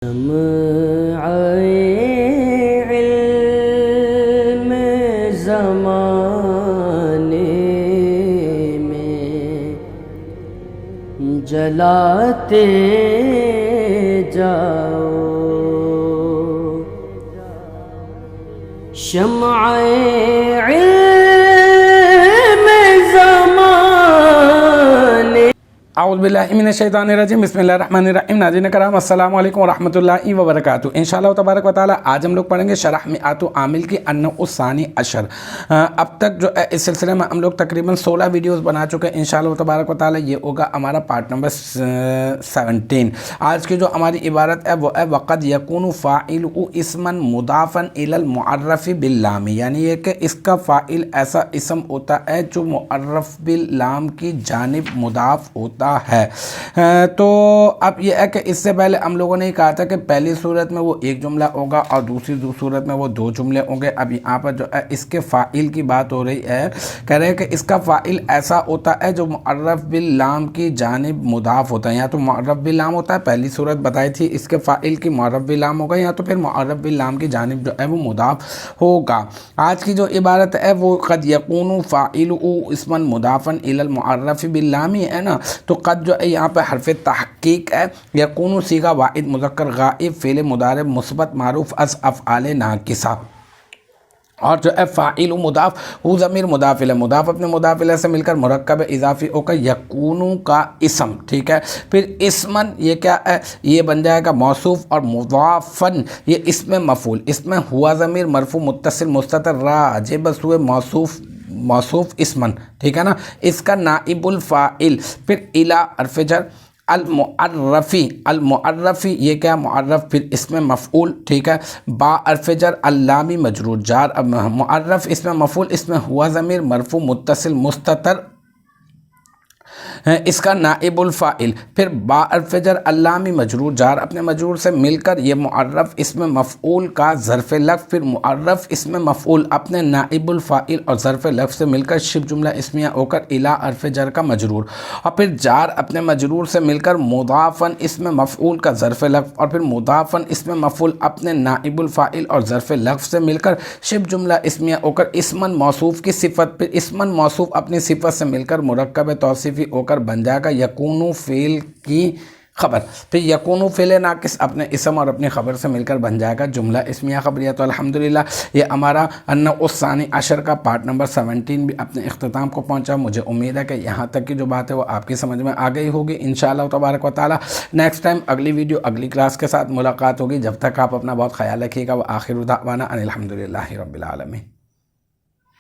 شمع علم زمانے میں جلاتے جاؤ، شمع علم زمانے۔ اعوذ باللہ من الشیطان الرجیم، بسم اللہ الرحمن الرحیم۔ ناظرین کرام السلام علیکم ورحمۃ اللہ وبرکاتہ۔ انشاءاللہ تبارک و تعالی آج ہم لوگ پڑھیں گے شرح مئات عامل کی النوع الثانی عشر۔ اب تک جو ہے اس سلسلے میں ہم لوگ تقریباً 16 ویڈیوز بنا چکے ہیں۔ انشاءاللہ تبارک و تعالی یہ ہوگا ہمارا پارٹ نمبر 17۔ آج کی جو ہماری عبارت ہے وہ ہے وقد یکون فاعلہ اسما مضافا الی المعرف باللام، یعنی یہ کہ اس کا فاعل ایسا اسم ہوتا ہے جو معرف باللام کی جانب مضاف ہوتا ہے۔ تو اب یہ ہے کہ اس سے پہلے ہم لوگوں نے کہا تھا کہ پہلی صورت میں وہ ایک جملہ ہوگا اور دوسری صورت میں وہ دو جملے ہوں گے۔ اب یہاں پر جو ہے اس کے فاعل کی بات ہو رہی ہے، کہہ رہے ہیں کہ اس کا فاعل ایسا ہوتا ہے جو معرف باللام کی جانب مضاف ہوتا ہے، یا تو معرف باللام ہوتا ہے، پہلی صورت بتائی تھی اس کے فاعل کی معرف باللام ہوگا، یا تو پھر معرف باللام کی جانب جو ہے وہ مضاف ہوگا۔ آج کی جو عبارت ہے وہ قد یکون فاعلہ اسما مضافا الی المعرف باللام ہے نا، تو قد جو ہے یہاں پہ حرف تحقیق ہے، یکون صیغہ واحد مذکر غائب فعل مضارع مثبت معروف از افعال ناقصہ، اور جو ہے فاعل مضاف وہ ضمیر مضاف الیہ، مضاف اپنے مضاف الیہ سے مل کر مرکب اضافی ہو کر یکون کا اسم، ٹھیک ہے۔ پھر اسمن یہ کیا ہے، یہ بن جائے گا موصوف، اور مضافن یہ اسم مفعول، اس میں ہوا ضمیر مرفوع متصل مستتر راجع بس ہوئے موصوف اسمن، ٹھیک ہے نا، اس کا نائب الفاعل۔ پھر الی حرف جر المعرفی یہ کیا معرف، پھر اسم مفعول، ٹھیک ہے، با حرف جر اللامی مجرور جار معرف اسم مفعول، اس میں ہوا ضمیر مرفوع متصل مستتر اس کا نائب الفاعل۔ پھر با حرف جر اللامی مجرور جار اپنے مجرور سے مل کر یہ معرف اسم مفعول کا ظرف لفظ، پھر معرف اسم مفعول اپنے نائب الفاعل اور ظرف لفظ سے مل کر شبہ جملہ اسمیہ ہو کر الی حرف جر کا مجرور، اور پھر جار اپنے مجرور سے مل کر مضافن اسم مفعول کا ظرف لفظ، اور پھر مضافن اسم مفعول اپنے نائب الفاعل اور ظرف لفظ سے مل کر شبہ جملہ اسمیہ ہو کر اسمن موصوف کی صفت، پھر اسمن موصوف اپنی صفت سے مل کر مرکب توصیفی ہو کر بن جائے گا یکون فعل کی خبر، پھر یکون فعل ناقص اپنے اسم اور اپنی خبر سے مل کر بن جائے گا جملہ اسمیہ خبریہ۔ تو الحمدللہ یہ ہمارا النوع الثانی عشر کا پارٹ نمبر 17 بھی اپنے اختتام کو پہنچا۔ مجھے امید ہے کہ یہاں تک کی جو بات ہے وہ آپ کی سمجھ میں آ گئی ہوگی انشاءاللہ تبارک و تعالی۔ نیکسٹ ٹائم اگلی ویڈیو اگلی کلاس کے ساتھ ملاقات ہوگی، جب تک آپ اپنا بہت خیال رکھیے گا۔ وآخر دعوانا ان الحمدللہ رب العالمین۔